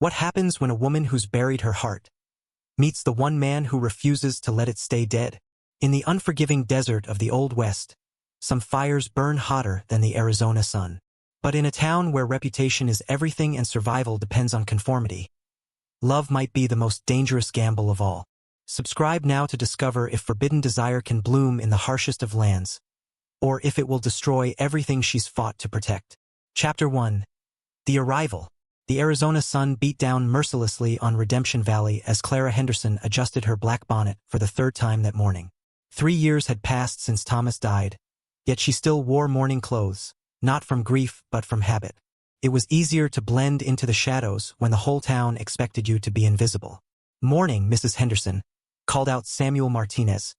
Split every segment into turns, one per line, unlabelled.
What happens when a woman who's buried her heart meets the one man who refuses to let it stay dead? In the unforgiving desert of the Old West, some fires burn hotter than the Arizona sun. But in a town where reputation is everything and survival depends on conformity, love might be the most dangerous gamble of all. Subscribe now to discover if forbidden desire can bloom in the harshest of lands, or if it will destroy everything she's fought to protect. Chapter 1. The Arrival. The Arizona sun beat down mercilessly on Redemption Valley as Clara Henderson adjusted her black bonnet for the third time that morning. 3 years had passed since Thomas died, yet she still wore mourning clothes, not from grief but from habit. It was easier to blend into the shadows when the whole town expected you to be invisible. "Morning, Mrs. Henderson," called out Samuel Martinez,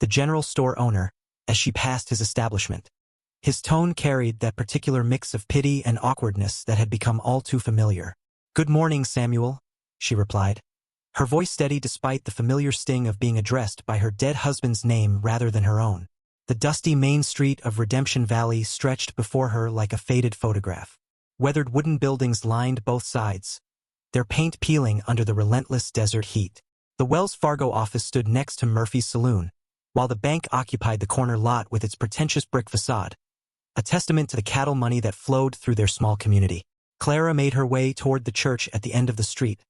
the general store owner, as she passed his establishment. His tone carried that particular mix of pity and awkwardness that had become all too familiar. "Good morning, Samuel," she replied, her voice steady despite the familiar sting of being addressed by her dead husband's name rather than her own. The dusty main street of Redemption Valley stretched before her like a faded photograph. Weathered wooden buildings lined both sides, their paint peeling under the relentless desert heat. The Wells Fargo office stood next to Murphy's Saloon, while the bank occupied the corner lot with its pretentious brick facade, a testament to the cattle money that flowed through their small community. Clara made her way toward the church at the end of the street,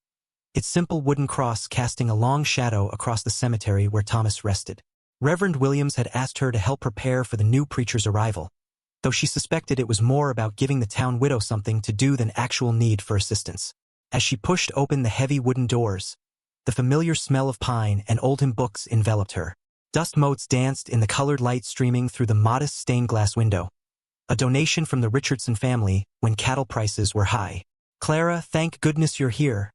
its simple wooden cross casting a long shadow across the cemetery where Thomas rested. Reverend Williams had asked her to help prepare for the new preacher's arrival, though she suspected it was more about giving the town widow something to do than actual need for assistance. As she pushed open the heavy wooden doors, the familiar smell of pine and old hymn books enveloped her. Dust motes danced in the colored light streaming through the modest stained glass window, a donation from the Richardson family when cattle prices were high. "Clara, thank goodness you're here,"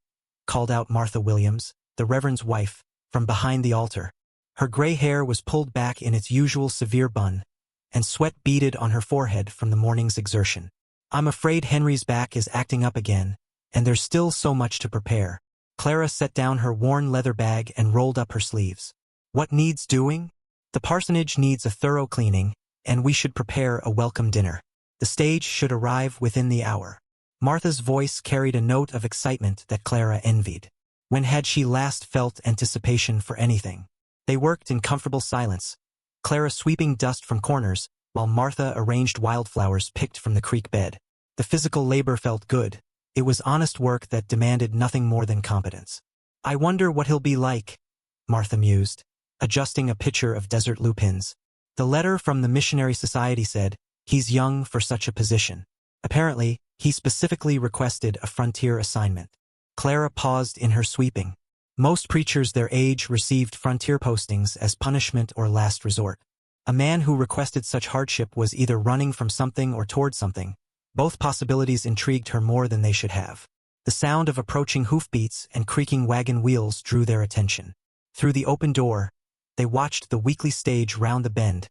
called out Martha Williams, the Reverend's wife, from behind the altar. Her gray hair was pulled back in its usual severe bun, and sweat beaded on her forehead from the morning's exertion. "I'm afraid Henry's back is acting up again, and there's still so much to prepare." Clara set down her worn leather bag and rolled up her sleeves. "What needs doing? The parsonage needs a thorough cleaning, and we should prepare a welcome dinner. The stage should arrive within the hour." Martha's voice carried a note of excitement that Clara envied. When had she last felt anticipation for anything? They worked in comfortable silence, Clara sweeping dust from corners, while Martha arranged wildflowers picked from the creek bed. The physical labor felt good. It was honest work that demanded nothing more than competence. "I wonder what he'll be like," Martha mused, adjusting a pitcher of desert lupins. The letter from the Missionary Society said, "He's young for such a position." Apparently, he specifically requested a frontier assignment. Clara paused in her sweeping. Most preachers their age received frontier postings as punishment or last resort. A man who requested such hardship was either running from something or toward something. Both possibilities intrigued her more than they should have. The sound of approaching hoofbeats and creaking wagon wheels drew their attention. Through the open door, they watched the weekly stage round the bend,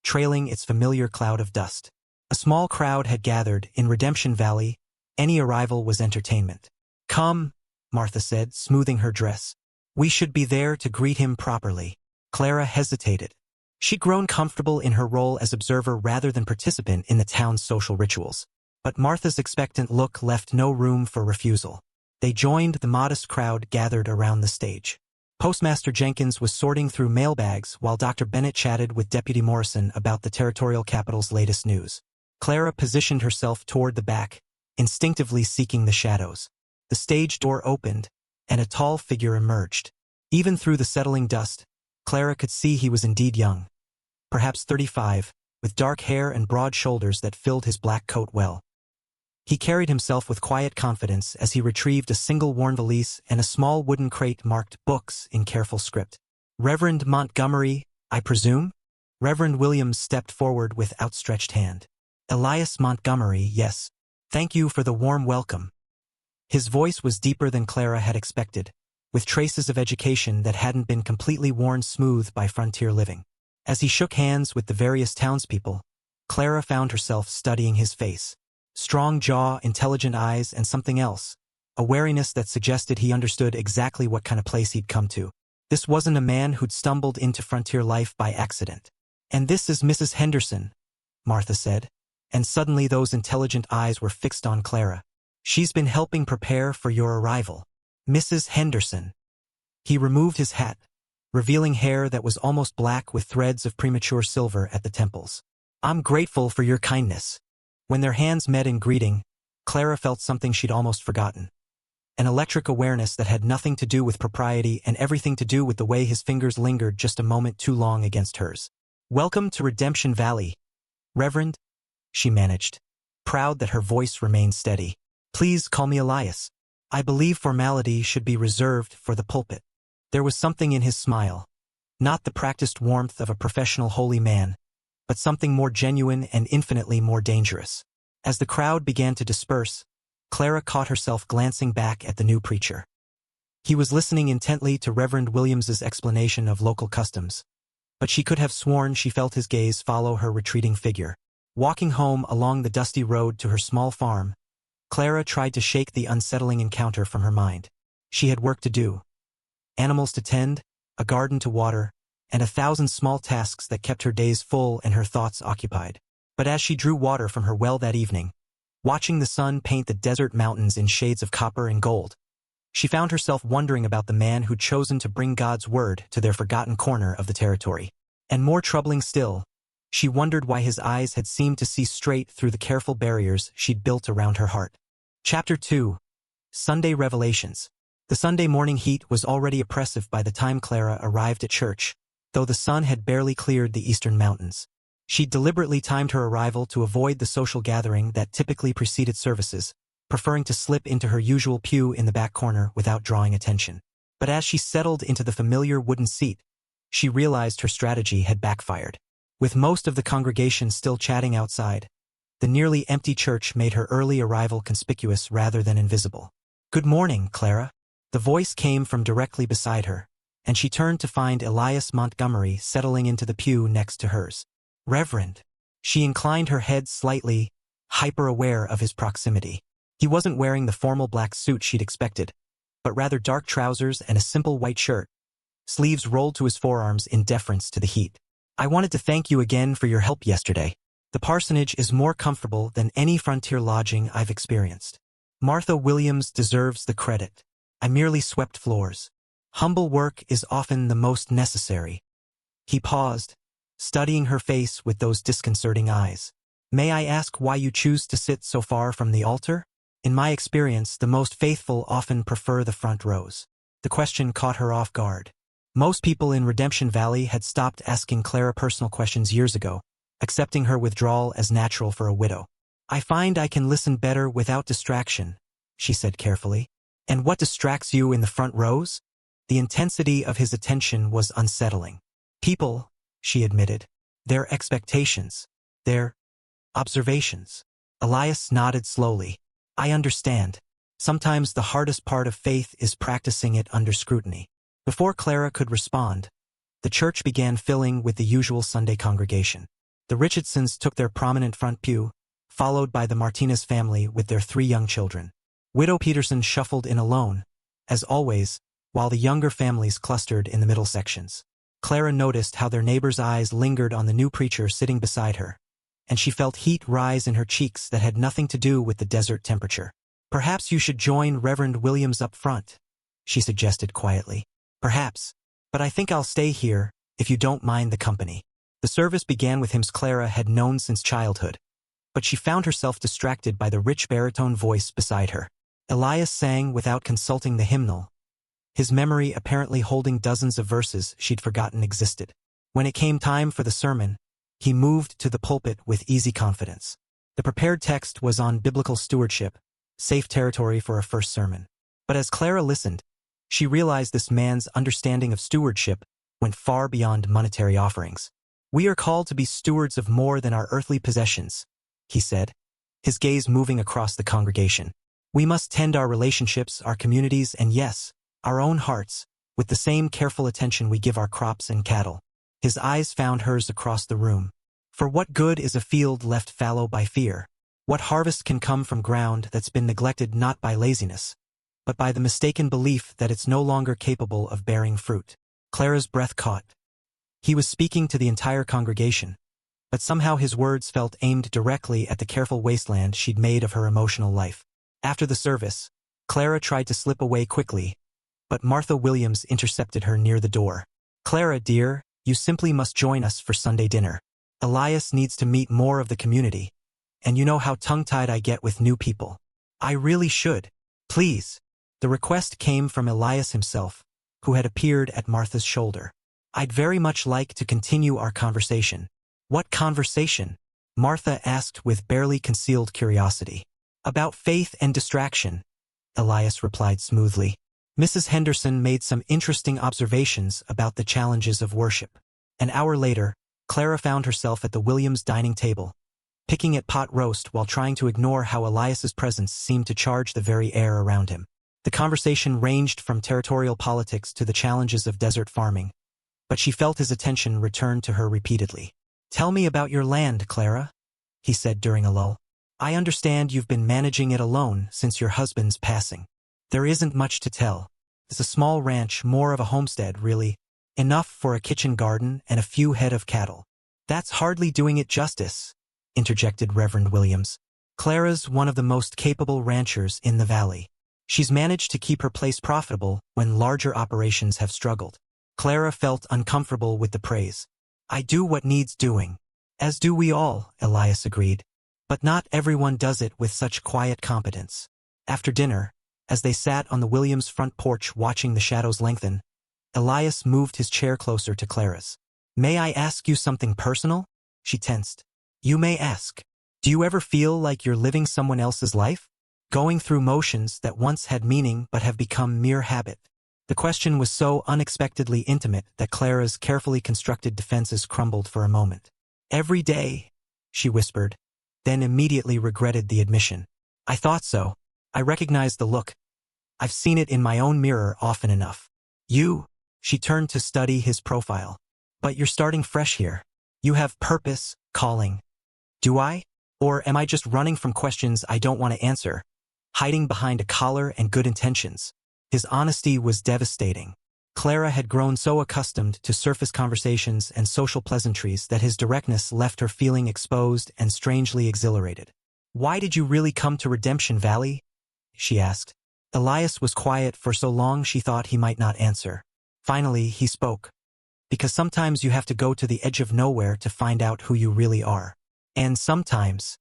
trailing its familiar cloud of dust. A small crowd had gathered in Redemption Valley. Any arrival was entertainment. "Come," Martha said, smoothing her dress. "We should be there to greet him properly." Clara hesitated. She'd grown comfortable in her role as observer rather than participant in the town's social rituals. But Martha's expectant look left no room for refusal. They joined the modest crowd gathered around the stage. Postmaster Jenkins was sorting through mailbags while Dr. Bennett chatted with Deputy Morrison about the territorial capital's latest news. Clara positioned herself toward the back, instinctively seeking the shadows. The stage door opened, and a tall figure emerged. Even through the settling dust, Clara could see he was indeed young, perhaps 35, with dark hair and broad shoulders that filled his black coat well. He carried himself with quiet confidence as he retrieved a single worn valise and a small wooden crate marked "Books" in careful script. "Reverend Montgomery, I presume?" Reverend Williams stepped forward with outstretched hand. "Elias Montgomery, yes. Thank you for the warm welcome." His voice was deeper than Clara had expected, with traces of education that hadn't been completely worn smooth by frontier living. As he shook hands with the various townspeople, Clara found herself studying his face. Strong jaw, intelligent eyes, and something else, a wariness that suggested he understood exactly what kind of place he'd come to. This wasn't a man who'd stumbled into frontier life by accident. "And this is Mrs. Henderson," Martha said, and suddenly those intelligent eyes were fixed on Clara. She's been helping prepare for your arrival. Mrs. Henderson. He removed his hat, revealing hair that was almost black with threads of premature silver at the temples. I'm grateful for your kindness. When their hands met in greeting, Clara felt something she'd almost forgotten. An electric awareness that had nothing to do with propriety and everything to do with the way his fingers lingered just a moment too long against hers. Welcome to Redemption Valley, Reverend, she managed, proud that her voice remained steady. Please call me Elias. I believe formality should be reserved for the pulpit. There was something in his smile, not the practiced warmth of a professional holy man, but something more genuine and infinitely more dangerous. As the crowd began to disperse, Clara caught herself glancing back at the new preacher. He was listening intently to Reverend Williams's explanation of local customs, but she could have sworn she felt his gaze follow her retreating figure. Walking home along the dusty road to her small farm, Clara tried to shake the unsettling encounter from her mind. She had work to do. Animals to tend, a garden to water, and 1,000 small tasks that kept her days full and her thoughts occupied. But as she drew water from her well that evening, watching the sun paint the desert mountains in shades of copper and gold, she found herself wondering about the man who'd chosen to bring God's word to their forgotten corner of the territory. And more troubling still, she wondered why his eyes had seemed to see straight through the careful barriers she'd built around her heart. Chapter 2. Sunday Revelations. The Sunday morning heat was already oppressive by the time Clara arrived at church, though the sun had barely cleared the eastern mountains. She'd deliberately timed her arrival to avoid the social gathering that typically preceded services, preferring to slip into her usual pew in the back corner without drawing attention. But as she settled into the familiar wooden seat, she realized her strategy had backfired. With most of the congregation still chatting outside, the nearly empty church made her early arrival conspicuous rather than invisible. Good morning, Clara. The voice came from directly beside her, and she turned to find Elias Montgomery settling into the pew next to hers. Reverend. She inclined her head slightly, hyper-aware of his proximity. He wasn't wearing the formal black suit she'd expected, but rather dark trousers and a simple white shirt, sleeves rolled to his forearms in deference to the heat. I wanted to thank you again for your help yesterday. The parsonage is more comfortable than any frontier lodging I've experienced. Martha Williams deserves the credit. I merely swept floors. Humble work is often the most necessary. He paused, studying her face with those disconcerting eyes. May I ask why you choose to sit so far from the altar? In my experience, the most faithful often prefer the front rows. The question caught her off guard. Most people in Redemption Valley had stopped asking Clara personal questions years ago, accepting her withdrawal as natural for a widow. I find I can listen better without distraction, she said carefully. And what distracts you in the front rows? The intensity of his attention was unsettling. People, she admitted. Their expectations. Their observations. Elias nodded slowly. I understand. Sometimes the hardest part of faith is practicing it under scrutiny. Before Clara could respond, the church began filling with the usual Sunday congregation. The Richardsons took their prominent front pew, followed by the Martinez family with their 3 young children. Widow Peterson shuffled in alone, as always, while the younger families clustered in the middle sections. Clara noticed how their neighbors' eyes lingered on the new preacher sitting beside her, and she felt heat rise in her cheeks that had nothing to do with the desert temperature. Perhaps you should join Reverend Williams up front, she suggested quietly. Perhaps, but I think I'll stay here, if you don't mind the company. The service began with hymns Clara had known since childhood, but she found herself distracted by the rich baritone voice beside her. Elias sang without consulting the hymnal, his memory apparently holding dozens of verses she'd forgotten existed. When it came time for the sermon, he moved to the pulpit with easy confidence. The prepared text was on biblical stewardship, safe territory for a first sermon. But as Clara listened, she realized this man's understanding of stewardship went far beyond monetary offerings. We are called to be stewards of more than our earthly possessions, he said, his gaze moving across the congregation. We must tend our relationships, our communities, and yes, our own hearts, with the same careful attention we give our crops and cattle. His eyes found hers across the room. For what good is a field left fallow by fear? What harvest can come from ground that's been neglected not by laziness, but by the mistaken belief that it's no longer capable of bearing fruit? Clara's breath caught. He was speaking to the entire congregation, but somehow his words felt aimed directly at the careful wasteland she'd made of her emotional life. After the service, Clara tried to slip away quickly, but Martha Williams intercepted her near the door. "Clara, dear, you simply must join us for Sunday dinner. Elias needs to meet more of the community, and you know how tongue-tied I get with new people. I really should. Please." The request came from Elias himself, who had appeared at Martha's shoulder. "I'd very much like to continue our conversation." "What conversation?" Martha asked with barely concealed curiosity. "About faith and distraction," Elias replied smoothly. Mrs. Henderson made some interesting observations about the challenges of worship. An hour later, Clara found herself at the Williams dining table, picking at pot roast while trying to ignore how Elias's presence seemed to charge the very air around him. The conversation ranged from territorial politics to the challenges of desert farming, but she felt his attention return to her repeatedly. "Tell me about your land, Clara," he said during a lull. "I understand you've been managing it alone since your husband's passing." "There isn't much to tell. It's a small ranch, more of a homestead, really. Enough for a kitchen garden and a few head of cattle." "That's hardly doing it justice," interjected Reverend Williams. "Clara's one of the most capable ranchers in the valley. She's managed to keep her place profitable when larger operations have struggled." Clara felt uncomfortable with the praise. "I do what needs doing." "As do we all," Elias agreed. "But not everyone does it with such quiet competence." After dinner, as they sat on the Williams' front porch watching the shadows lengthen, Elias moved his chair closer to Clara's. "May I ask you something personal?" She tensed. "You may ask. Do you ever feel like you're living someone else's life? Going through motions that once had meaning but have become mere habit?" The question was so unexpectedly intimate that Clara's carefully constructed defenses crumbled for a moment. "Every day," she whispered, then immediately regretted the admission. "I thought so. I recognized the look. I've seen it in my own mirror often enough." "You?" She turned to study his profile. "But you're starting fresh here. You have purpose, calling." "Do I? Or am I just running from questions I don't want to answer, hiding behind a collar and good intentions?" His honesty was devastating. Clara had grown so accustomed to surface conversations and social pleasantries that his directness left her feeling exposed and strangely exhilarated. "Why did you really come to Redemption Valley?" she asked. Elias was quiet for so long she thought he might not answer. Finally, he spoke. "Because sometimes you have to go to the edge of nowhere to find out who you really are. And sometimes,"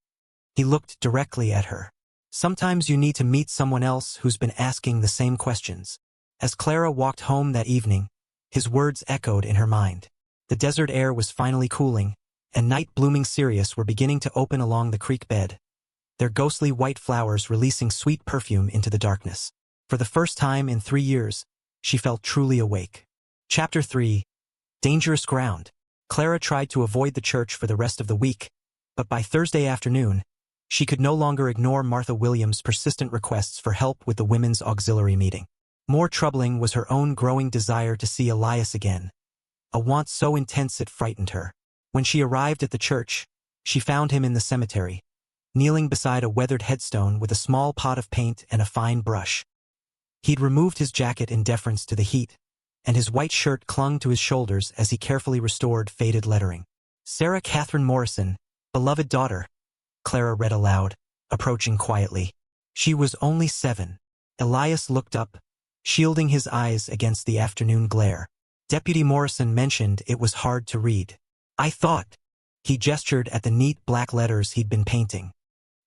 he looked directly at her, "sometimes you need to meet someone else who's been asking the same questions." As Clara walked home that evening, his words echoed in her mind. The desert air was finally cooling, and night-blooming cereus were beginning to open along the creek bed, their ghostly white flowers releasing sweet perfume into the darkness. For the first time in 3 years, she felt truly awake. Chapter 3. Dangerous Ground. Clara tried to avoid the church for the rest of the week, but by Thursday afternoon, she could no longer ignore Martha Williams' persistent requests for help with the women's auxiliary meeting. More troubling was her own growing desire to see Elias again, a want so intense it frightened her. When she arrived at the church, she found him in the cemetery, kneeling beside a weathered headstone with a small pot of paint and a fine brush. He'd removed his jacket in deference to the heat, and his white shirt clung to his shoulders as he carefully restored faded lettering. "Sarah Catherine Morrison, beloved daughter," Clara read aloud, approaching quietly. She was only 7. Elias looked up, shielding his eyes against the afternoon glare. Deputy Morrison mentioned it was hard to read. "I thought," he gestured at the neat black letters he'd been painting.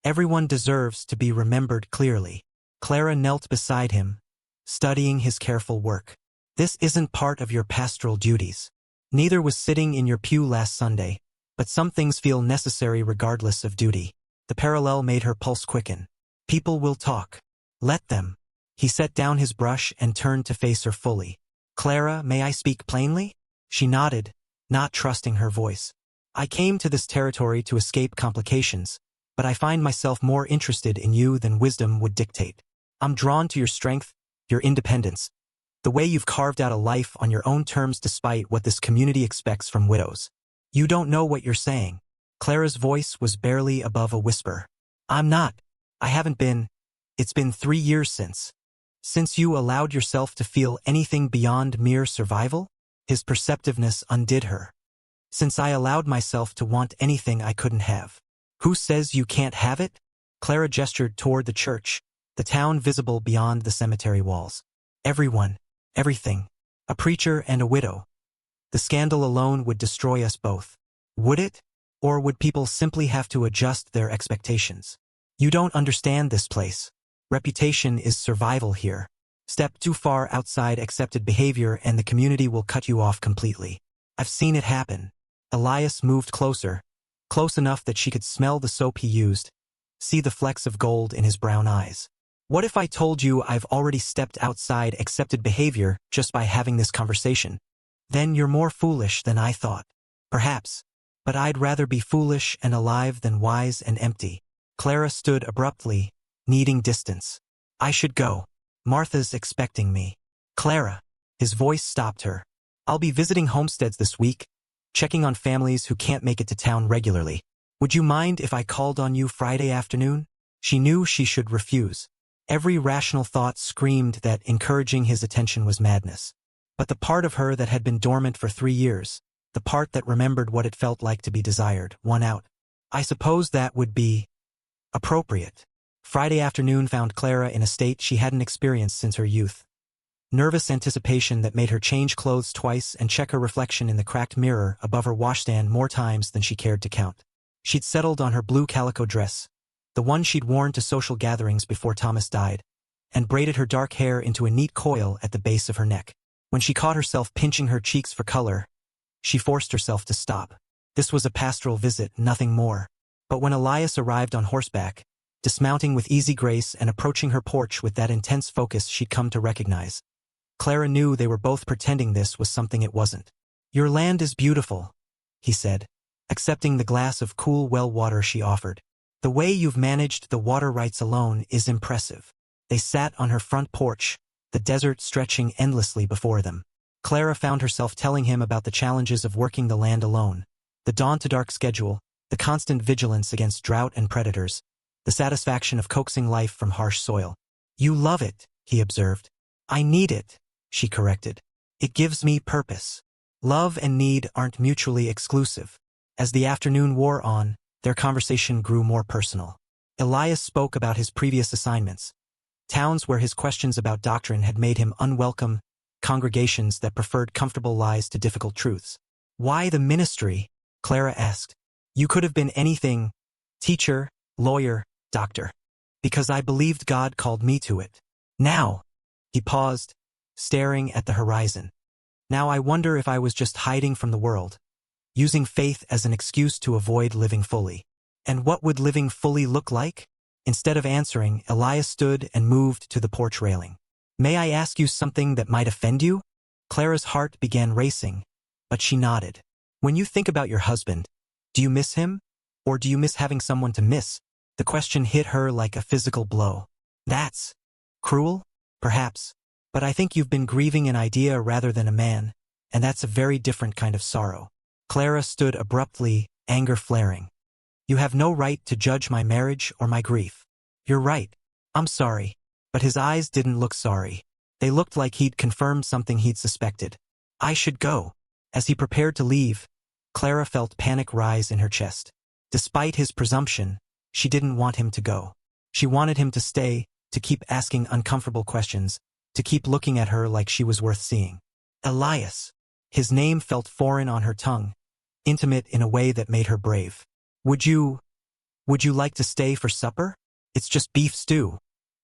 "Everyone deserves to be remembered clearly." Clara knelt beside him, studying his careful work. "This isn't part of your pastoral duties. Neither was sitting in your pew last Sunday, but some things feel necessary regardless of duty." The parallel made her pulse quicken. "People will talk. Let them." He set down his brush and turned to face her fully. "Clara, may I speak plainly?" She nodded, not trusting her voice. "I came to this territory to escape complications, but I find myself more interested in you than wisdom would dictate. I'm drawn to your strength, your independence, the way you've carved out a life on your own terms despite what this community expects from widows. You don't know what you're saying." Clara's voice was barely above a whisper. "I'm not. I haven't been. It's been 3 years since you allowed yourself to feel anything beyond mere survival?" His perceptiveness undid her. "Since I allowed myself to want anything I couldn't have." "Who says you can't have it?" Clara gestured toward the church, The town visible beyond the cemetery walls. Everyone, everything. A preacher and a widow. The scandal alone would destroy us both. Would it? Or would people simply have to adjust their expectations? You don't understand this place. Reputation is survival here. Step too far outside accepted behavior and the community will cut you off completely. I've seen it happen. Elias moved closer, close enough that she could smell the soap he used, see the flecks of gold in his brown eyes. What if I told you I've already stepped outside accepted behavior just by having this conversation? Then you're more foolish than I thought. Perhaps. But I'd rather be foolish and alive than wise and empty. Clara stood abruptly, needing distance. I should go. Martha's expecting me. Clara. His voice stopped her. I'll be visiting homesteads this week, checking on families who can't make it to town regularly. Would you mind if I called on you Friday afternoon? She knew she should refuse. Every rational thought screamed that encouraging his attention was madness. But the part of her that had been dormant for 3 years, the part that remembered what it felt like to be desired, won out. I suppose that would be appropriate. Friday afternoon found Clara in a state she hadn't experienced since her youth. Nervous anticipation that made her change clothes twice and check her reflection in the cracked mirror above her washstand more times than she cared to count. She'd settled on her blue calico dress, the one she'd worn to social gatherings before Thomas died, and braided her dark hair into a neat coil at the base of her neck. When she caught herself pinching her cheeks for color, she forced herself to stop. This was a pastoral visit, nothing more. But when Elias arrived on horseback, dismounting with easy grace and approaching her porch with that intense focus she'd come to recognize, Clara knew they were both pretending this was something it wasn't. Your land is beautiful, he said, accepting the glass of cool well water she offered. The way you've managed the water rights alone is impressive. They sat on her front porch, the desert stretching endlessly before them. Clara found herself telling him about the challenges of working the land alone, the dawn-to-dark schedule, the constant vigilance against drought and predators, the satisfaction of coaxing life from harsh soil. You love it, he observed. I need it, she corrected. It gives me purpose. Love and need aren't mutually exclusive. As the afternoon wore on, their conversation grew more personal. Elias spoke about his previous assignments, towns where his questions about doctrine had made him unwelcome, congregations that preferred comfortable lies to difficult truths. Why the ministry? Clara asked. You could have been anything, teacher, lawyer, doctor. Because I believed God called me to it. Now, he paused, staring at the horizon. Now I wonder if I was just hiding from the world, using faith as an excuse to avoid living fully. And what would living fully look like? Instead of answering, Elias stood and moved to the porch railing. May I ask you something that might offend you? Clara's heart began racing, but she nodded. When you think about your husband, do you miss him? Or do you miss having someone to miss? The question hit her like a physical blow. That's cruel? Perhaps. But I think you've been grieving an idea rather than a man, and that's a very different kind of sorrow. Clara stood abruptly, anger flaring. You have no right to judge my marriage or my grief. You're right. I'm sorry. But his eyes didn't look sorry. They looked like he'd confirmed something he'd suspected. I should go. As he prepared to leave, Clara felt panic rise in her chest. Despite his presumption, she didn't want him to go. She wanted him to stay, to keep asking uncomfortable questions, to keep looking at her like she was worth seeing. Elias. His name felt foreign on her tongue, intimate in a way that made her brave. Would you like to stay for supper? It's just beef stew.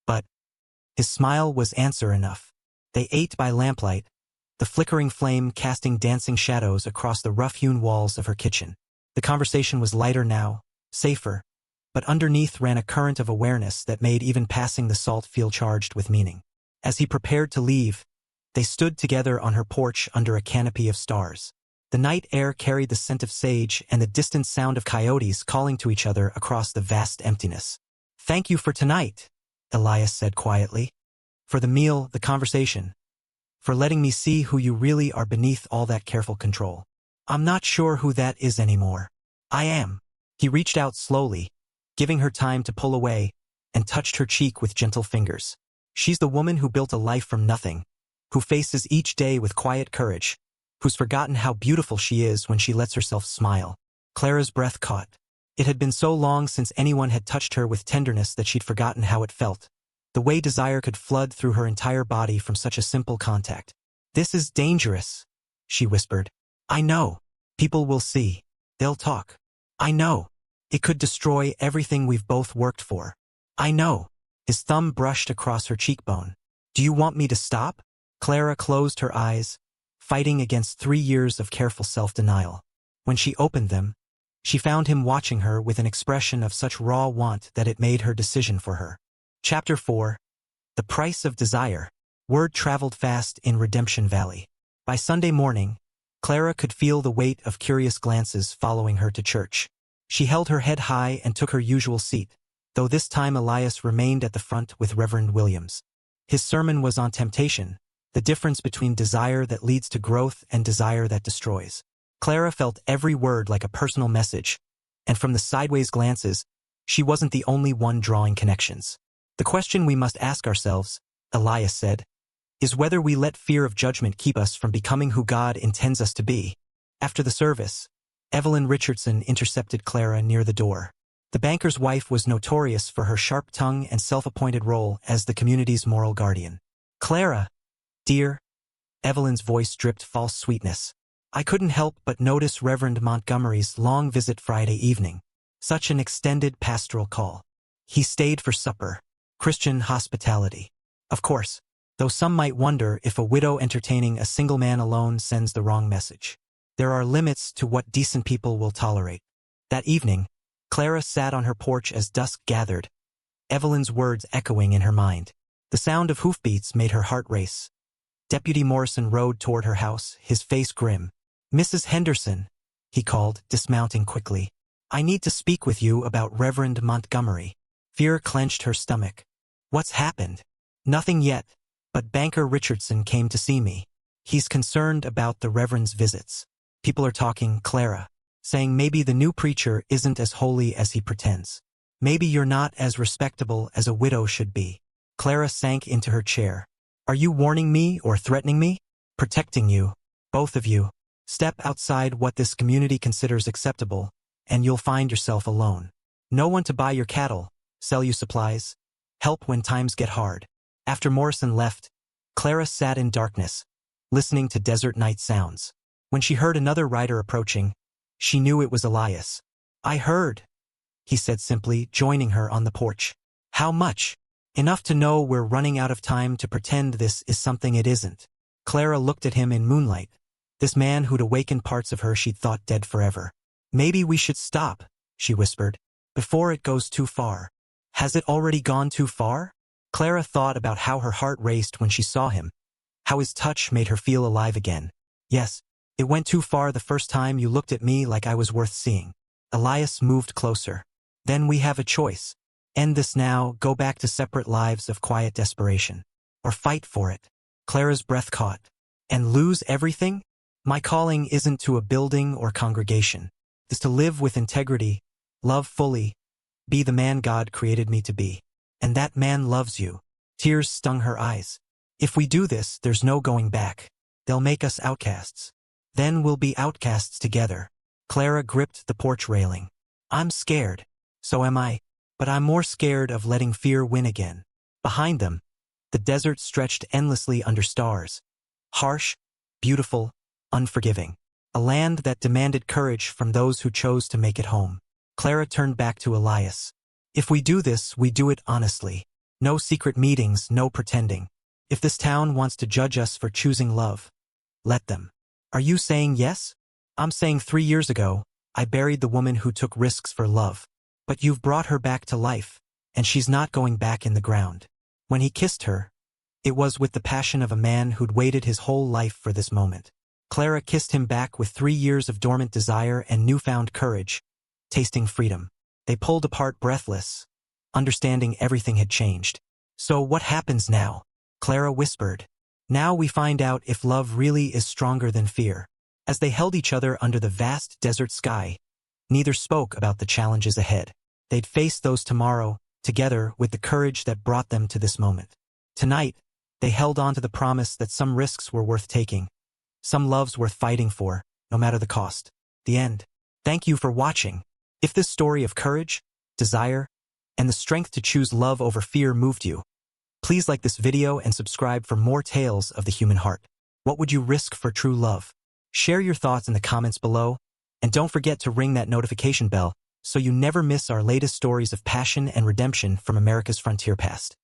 But his smile was answer enough. They ate by lamplight, the flickering flame casting dancing shadows across the rough-hewn walls of her kitchen. The conversation was lighter now, safer, but underneath ran a current of awareness that made even passing the salt feel charged with meaning. As he prepared to leave, they stood together on her porch under a canopy of stars. The night air carried the scent of sage and the distant sound of coyotes calling to each other across the vast emptiness. Thank you for tonight, Elias said quietly. For the meal, the conversation. For letting me see who you really are beneath all that careful control. I'm not sure who that is anymore. I am. He reached out slowly, giving her time to pull away, and touched her cheek with gentle fingers. She's the woman who built a life from nothing, who faces each day with quiet courage, who's forgotten how beautiful she is when she lets herself smile. Clara's breath caught. It had been so long since anyone had touched her with tenderness that she'd forgotten how it felt. the way desire could flood through her entire body from such a simple contact. "This is dangerous," she whispered. "I know. People will see. They'll talk. I know. It could destroy everything we've both worked for. I know." His thumb brushed across her cheekbone. "Do you want me to stop?" Clara closed her eyes, fighting against 3 years of careful self-denial. When she opened them, she found him watching her with an expression of such raw want that it made her decision for her. Chapter 4. The Price of Desire. Word traveled fast in Redemption Valley. By Sunday morning, Clara could feel the weight of curious glances following her to church. She held her head high and took her usual seat, though this time Elias remained at the front with Reverend Williams. His sermon was on temptation, the difference between desire that leads to growth and desire that destroys. Clara felt every word like a personal message, and from the sideways glances, she wasn't the only one drawing connections. "The question we must ask ourselves," Elias said, "is whether we let fear of judgment keep us from becoming who God intends us to be." After the service, Evelyn Richardson intercepted Clara near the door. The banker's wife was notorious for her sharp tongue and self-appointed role as the community's moral guardian. "Clara, dear," Evelyn's voice dripped false sweetness. "I couldn't help but notice Reverend Montgomery's long visit Friday evening. Such an extended pastoral call. He stayed for supper. Christian hospitality. Of course, though some might wonder if a widow entertaining a single man alone sends the wrong message. There are limits to what decent people will tolerate." That evening, Clara sat on her porch as dusk gathered, Evelyn's words echoing in her mind. The sound of hoofbeats made her heart race. Deputy Morrison rode toward her house, his face grim. "Mrs. Henderson," he called, dismounting quickly. "I need to speak with you about Reverend Montgomery." Fear clenched her stomach. "What's happened?" "Nothing yet, but Banker Richardson came to see me. He's concerned about the Reverend's visits. People are talking, Clara, saying maybe the new preacher isn't as holy as he pretends. Maybe you're not as respectable as a widow should be." Clara sank into her chair. "Are you warning me or threatening me?" "Protecting you, both of you. Step outside what this community considers acceptable, and you'll find yourself alone. No one to buy your cattle, sell you supplies, help when times get hard." After Morrison left, Clara sat in darkness, listening to desert night sounds. When she heard another rider approaching, she knew it was Elias. "I heard," he said simply, joining her on the porch. "How much?" "Enough to know we're running out of time to pretend this is something it isn't." Clara looked at him in moonlight, this man who'd awakened parts of her she'd thought dead forever. "Maybe we should stop," she whispered, "before it goes too far." "Has it already gone too far?" Clara thought about how her heart raced when she saw him, how his touch made her feel alive again. "Yes, it went too far the first time you looked at me like I was worth seeing." Elias moved closer. "Then we have a choice. End this now, go back to separate lives of quiet desperation. Or fight for it." Clara's breath caught. "And lose everything? My calling isn't to a building or congregation. It's to live with integrity, love fully, be the man God created me to be. And that man loves you." Tears stung her eyes. "If we do this, there's no going back. They'll make us outcasts. Then we'll be outcasts together." Clara gripped the porch railing. "I'm scared. So am I. But I'm more scared of letting fear win again." Behind them, the desert stretched endlessly under stars. Harsh, beautiful, unforgiving. A land that demanded courage from those who chose to make it home. Clara turned back to Elias. "If we do this, we do it honestly. No secret meetings, no pretending. If this town wants to judge us for choosing love, let them." "Are you saying yes?" "I'm saying 3 years ago, I buried the woman who took risks for love. But you've brought her back to life, and she's not going back in the ground." When he kissed her, it was with the passion of a man who'd waited his whole life for this moment. Clara kissed him back with 3 years of dormant desire and newfound courage, tasting freedom. They pulled apart breathless, understanding everything had changed. "So what happens now?" Clara whispered. "Now we find out if love really is stronger than fear." As they held each other under the vast desert sky, neither spoke about the challenges ahead. They'd face those tomorrow, together with the courage that brought them to this moment. Tonight, they held on to the promise that some risks were worth taking, some loves worth fighting for, no matter the cost. The end. Thank you for watching. If this story of courage, desire, and the strength to choose love over fear moved you, Please like this video and subscribe for more tales of the human heart. What would you risk for true love? Share your thoughts in the comments below, and don't forget to ring that notification bell so you never miss our latest stories of passion and redemption from America's frontier past.